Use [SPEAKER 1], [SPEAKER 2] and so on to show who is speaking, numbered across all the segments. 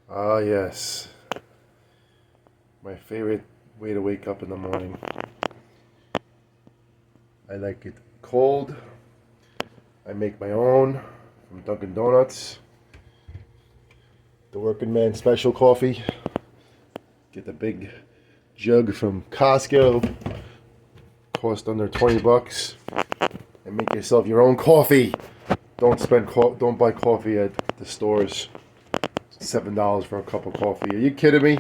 [SPEAKER 1] Ah, yes. My favorite way to wake up in the morning. I like it cold. I make my own from Dunkin' Donuts. The working man special coffee. Get the big jug from Costco. Cost under 20 bucks. And make yourself your own coffee. Don't buy coffee at the stores. $7 for a cup of coffee. Are you kidding me?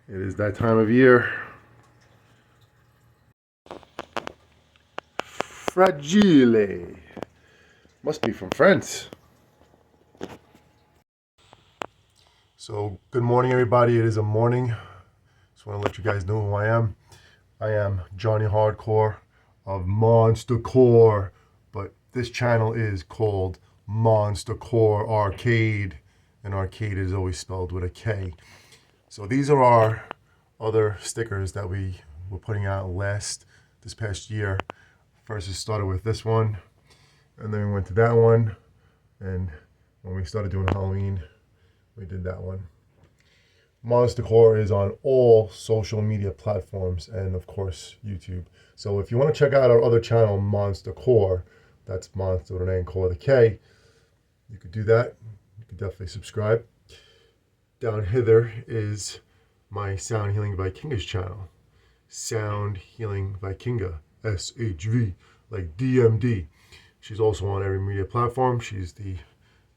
[SPEAKER 1] It is that time of year. Fragile. Must be from France. So, good morning, everybody. It is a morning. Just want to let you guys know who I am. I am Johnny Hardcore of Monster Core, but this channel is called Monster Core Arcade, and arcade is always spelled with a K. So these are our other stickers that we were putting out this past year. First it started with this one, and then we went to that one, and when we started doing Halloween, we did that one. Monster Core is on all social media platforms and of course YouTube. So if you want to check out our other channel, Monster Core, that's Monster with an A and Core with a K, you could do that. You could definitely subscribe. Down hither is my Sound Healing Vikinga's channel. Sound Healing Vikinga, SHV, like DMD. She's also on every media platform. She's the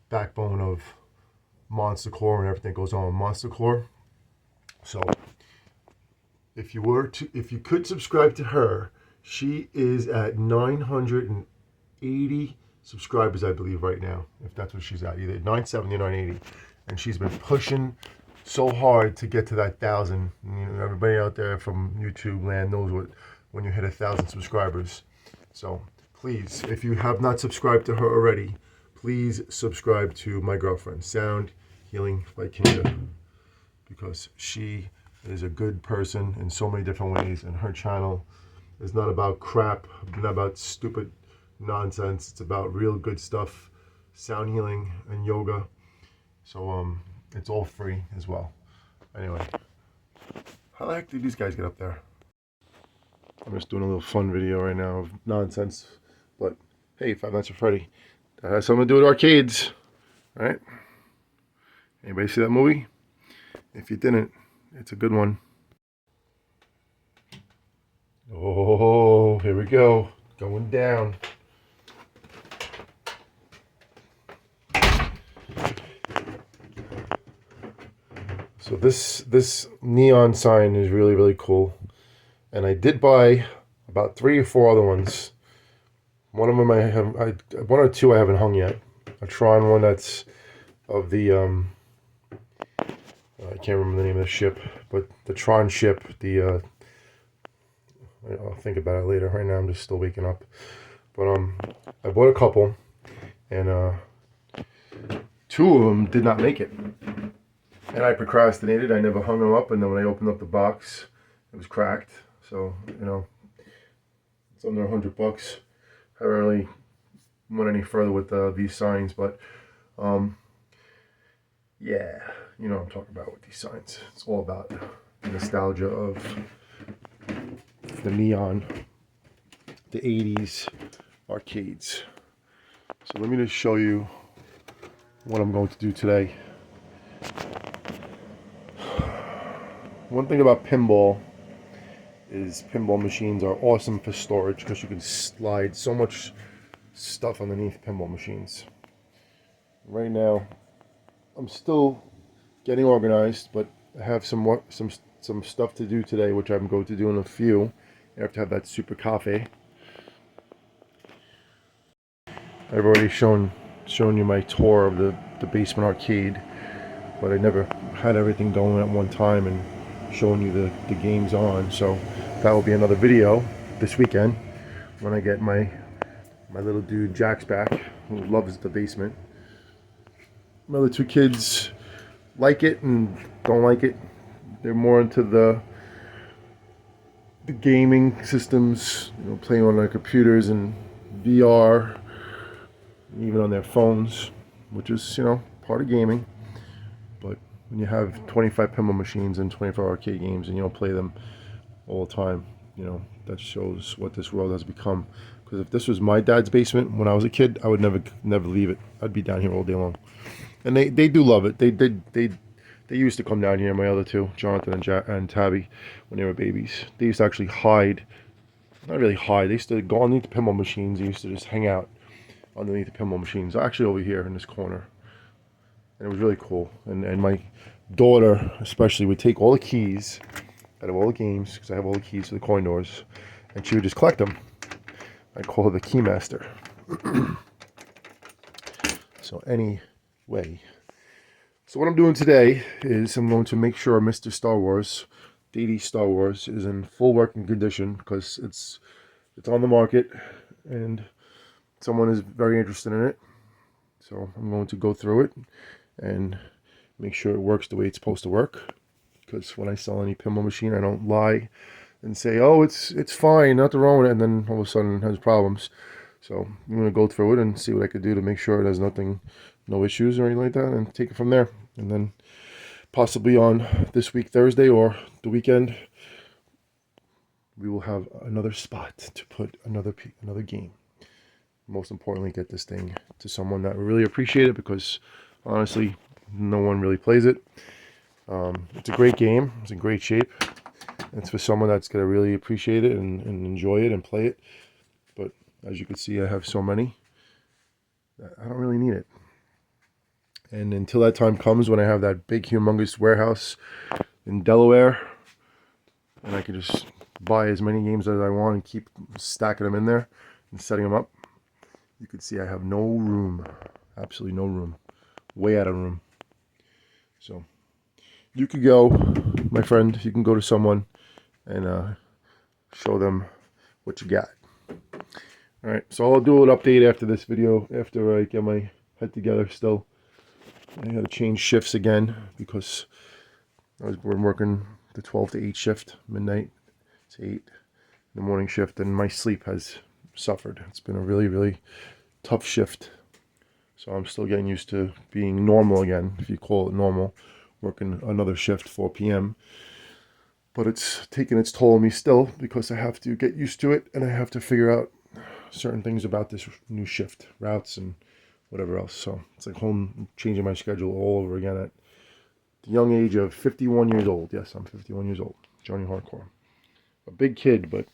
[SPEAKER 1] backbone of Monster Core and everything that goes on with Monster Core. So if you could subscribe to her, she is at 980 subscribers, I believe, right now. If that's what she's at, either 970 or 980, and she's been pushing so hard to get to that 1,000. You know, everybody out there from YouTube land knows what when you hit 1,000 subscribers. So please, if you have not subscribed to her already, please subscribe to my girlfriend, Sound Healing Vikinga, because she is a good person in so many different ways, and her channel is not about crap, not about stupid nonsense. It's about real good stuff, sound healing and yoga. So it's all free as well. Anyway, how the heck did these guys get up there? I'm just doing a little fun video right now of nonsense, but hey, Five Nights at Freddy, that has something to do with arcades, right? Anybody see that movie? If you didn't, it's a good one. Oh, here we go. Going down. So this neon sign is really, really cool. And I did buy about 3 or 4 other ones. One of them one or two I haven't hung yet. A Tron one that's of the I can't remember the name of the ship, but the Tron ship, I'll think about it later. Right now I'm just still waking up. But I bought a couple, and 2 of them did not make it. And I procrastinated. I never hung them up, and then when I opened up the box, it was cracked. So, you know, it's under $100. I haven't really went any further with these signs, but yeah, you know what I'm talking about with these signs. It's all about the nostalgia of the neon, the 80s arcades. So let me just show you what I'm going to do today. One thing about pinball is pinball machines are awesome for storage because you can slide so much stuff underneath pinball machines. Right now, I'm still getting organized, but I have some stuff to do today, which I'm going to do in a few after I have that super coffee. I've already shown you my tour of the basement arcade, but I never had everything going at one time and showing you the games on. So that will be another video this weekend when I get my little dude Jack's back, who loves the basement. My other 2 kids like it and don't like it. They're more into the gaming systems, you know, playing on their computers and VR, even on their phones. which is, you know, part of gaming. But when you have 25 pinball machines and 24 arcade games and you don't play them all the time, you know, that shows what this world has become. Because if this was my dad's basement when I was a kid, I would never leave it. I'd be down here all day long. And they do love it. They used to come down here. My other two, Jonathan and Tabby, when they were babies, they used to actually hide. Not really hide. They used to go underneath the pinball machines. They used to just hang out underneath the pinball machines. Actually, over here in this corner, and it was really cool. And my daughter, especially, would take all the keys out of all the games, because I have all the keys to the coin doors, and she would just collect them. I call her the key master. So anyway, so what I'm doing today is I'm going to make sure Mr. Star Wars, DD Star Wars, is in full working condition, because it's on the market and someone is very interested in it. So I'm going to go through it and make sure it works the way it's supposed to work. Because when I sell any pinball machine, I don't lie and say, oh, it's fine, nothing wrong with it, and then all of a sudden it has problems. So I'm going to go through it and see what I could do to make sure it has no issues or anything like that, and take it from there. And then possibly on this week, Thursday, or the weekend, we will have another spot to put another game. Most importantly, get this thing to someone that will really appreciate it, because honestly, no one really plays it. It's a great game. It's in great shape. It's for someone that's going to really appreciate it and enjoy it and play it. But as you can see, I have so many that I don't really need it. And until that time comes, when I have that big, humongous warehouse in Delaware, and I can just buy as many games as I want and keep stacking them in there and setting them up, you can see I have no room. Absolutely no room. Way out of room. So you could go, my friend, you can go to someone and show them what you got. Alright, so I'll do an update after this video, after I get my head together still. I got to change shifts again, because we're working the 12 to 8 shift, midnight to 8, the morning shift, and my sleep has suffered. It's been a really, really tough shift. So I'm still getting used to being normal again, if you call it normal, working another shift, 4 p.m. But it's taking its toll on me still, because I have to get used to it, and I have to figure out certain things about this new shift, routes and whatever else. So it's like changing my schedule all over again at the young age of 51 years old. Yes, I'm 51 years old. Johnny Hardcore. A big kid, but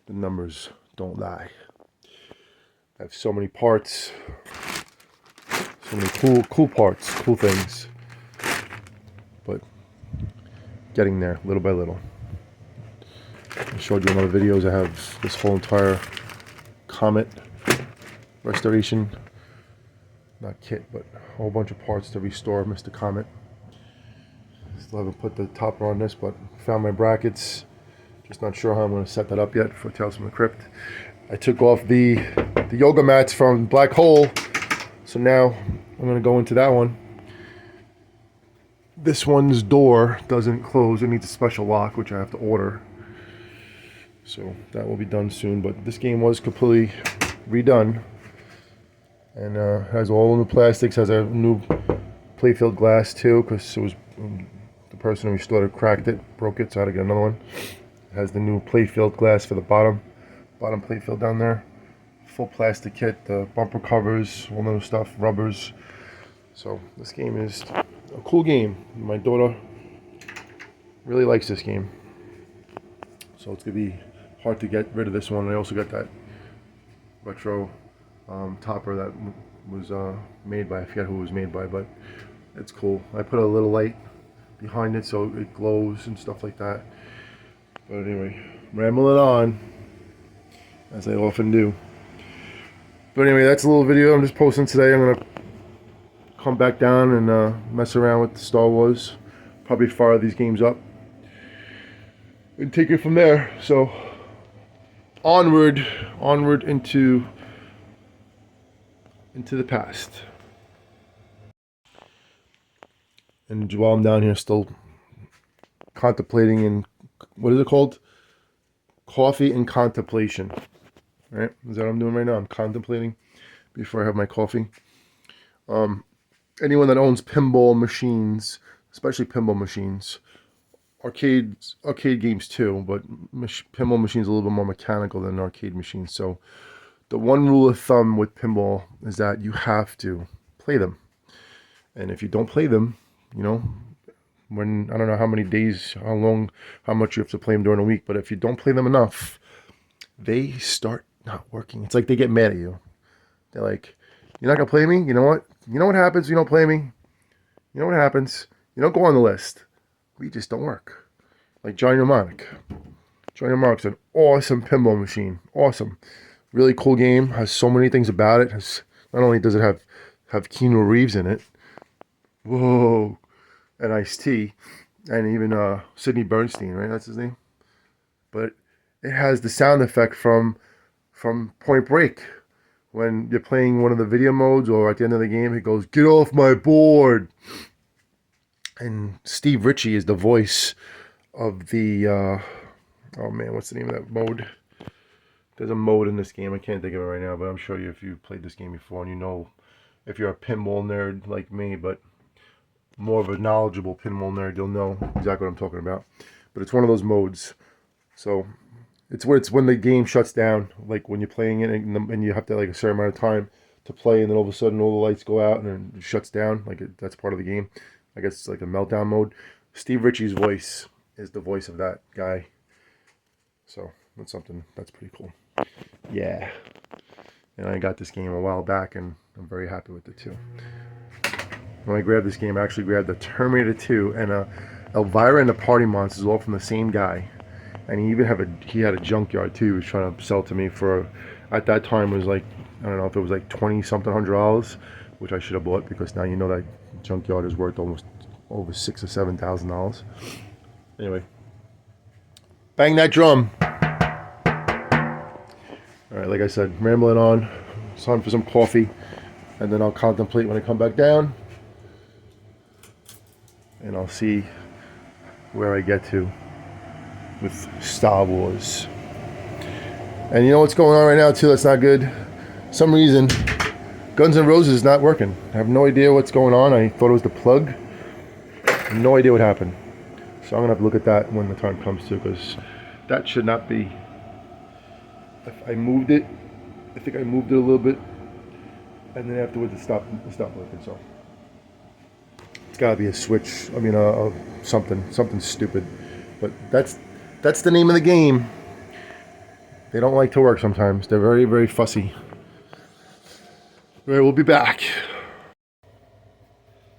[SPEAKER 1] the numbers don't lie. I have so many parts, so many cool parts, cool things, but getting there little by little. I showed you in other videos, I have this whole entire Comet restoration, not kit, but a whole bunch of parts to restore Mr. Comet. Still haven't put the topper on this, but found my brackets. Just not sure how I'm going to set that up yet for Tales from the Crypt. I took off the yoga mats from Black Hole, so now I'm going to go into that one. This one's door doesn't close. It needs a special lock, which I have to order. So that will be done soon. But this game was completely redone, and has all new plastics. Has a new playfield glass too, because it was the person who restored it cracked it, broke it, so I had to get another one. It has the new playfield glass for the bottom playfield down there. Full plastic kit, the bumper covers, all new stuff, rubbers. So this game is a cool game. My daughter really likes this game, so it's gonna be hard to get rid of this one. I also got that retro topper that was made by, I forget who it was made by, but it's cool. I put a little light behind it so it glows and stuff like that. But anyway, rambling on, as I often do. But anyway, that's a little video I'm just posting today. I'm gonna come back down and mess around with the Star Wars, probably fire these games up and take it from there. So onward into the past. And while I'm down here still contemplating, and what is it called? Coffee and contemplation. Right? Is that what I'm doing right now? I'm contemplating, before I have my coffee. Anyone that owns pinball machines, especially pinball machines, arcade games too, but pinball machines are a little bit more mechanical than arcade machines. So the one rule of thumb with pinball is that you have to play them. And if you don't play them, you know, when, I don't know how many days, how much you have to play them during a week, but if you don't play them enough, they start not working. It's like they get mad at you. They're like, you're not going to play me? You know what? You know what happens if you don't play me? You know what happens? You don't go on the list. We just don't work. Like Johnny Mnemonic. Johnny Mnemonic's an awesome pinball machine. Awesome. Really cool game. Has so many things about it. Not only does it have Keanu Reeves in it. Whoa. And Ice-T. And even Sidney Bernstein, right? That's his name. But it has the sound effect from Point Break. When you're playing one of the video modes or at the end of the game, it goes, "Get off my board." And Steve Ritchie is the voice of the, oh man, what's the name of that mode? There's a mode in this game. I can't think of it right now, but I'm sure if you played this game before and you know, if you're a pinball nerd like me, but more of a knowledgeable pinball nerd, you'll know exactly what I'm talking about. But it's one of those modes. So it's when the game shuts down, like when you're playing it and you have to like a certain amount of time to play, and then all of a sudden all the lights go out and then it shuts down. That's part of the game. I guess it's like a meltdown mode. Steve Ritchie's voice is the voice of that guy. So that's something that's pretty cool. Yeah. And I got this game a while back and I'm very happy with it too. When I grabbed this game, I actually grabbed the Terminator 2 and Elvira and the Party Monsters, all from the same guy. And he even had a junkyard too. He was trying to sell to me for, at that time it was like, I don't know if it was like $20-something $100, which I should have bought, because now you know that junkyard is worth almost over $6,000 or $7,000. Anyway, bang that drum. All right, like I said, rambling on. It's time for some coffee, and then I'll contemplate when I come back down, and I'll see where I get to with Star Wars. And you know what's going on right now too that's not good? Some reason Guns N' Roses is not working. I have no idea what's going on. I thought it was the plug. No idea what happened. So I'm gonna have to look at that when the time comes to, because that should not be. If I moved it, I think I moved it a little bit, and then afterwards it stopped working. So it's gotta be a switch. I mean, something stupid. But that's the name of the game. They don't like to work sometimes. They're very, very fussy. All right, we'll be back.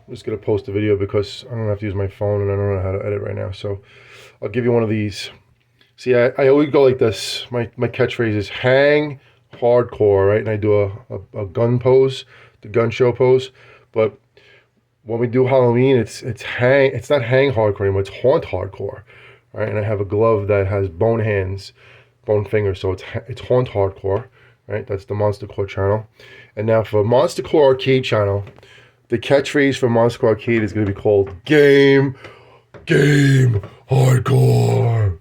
[SPEAKER 1] I'm just going to post a video because I don't have to use my phone and I don't know how to edit right now. So I'll give you one of these. See, I always go like this. My catchphrase is hang hardcore, right? And I do a gun pose, the gun show pose. But when we do Halloween, it's not hang hardcore anymore. It's haunt hardcore, right? And I have a glove that has bone hands, bone fingers. So it's haunt hardcore, right? That's the Monster Core channel. And now for Monster Core Arcade channel, the catchphrase for Monster Core Arcade is going to be called Game Hardcore.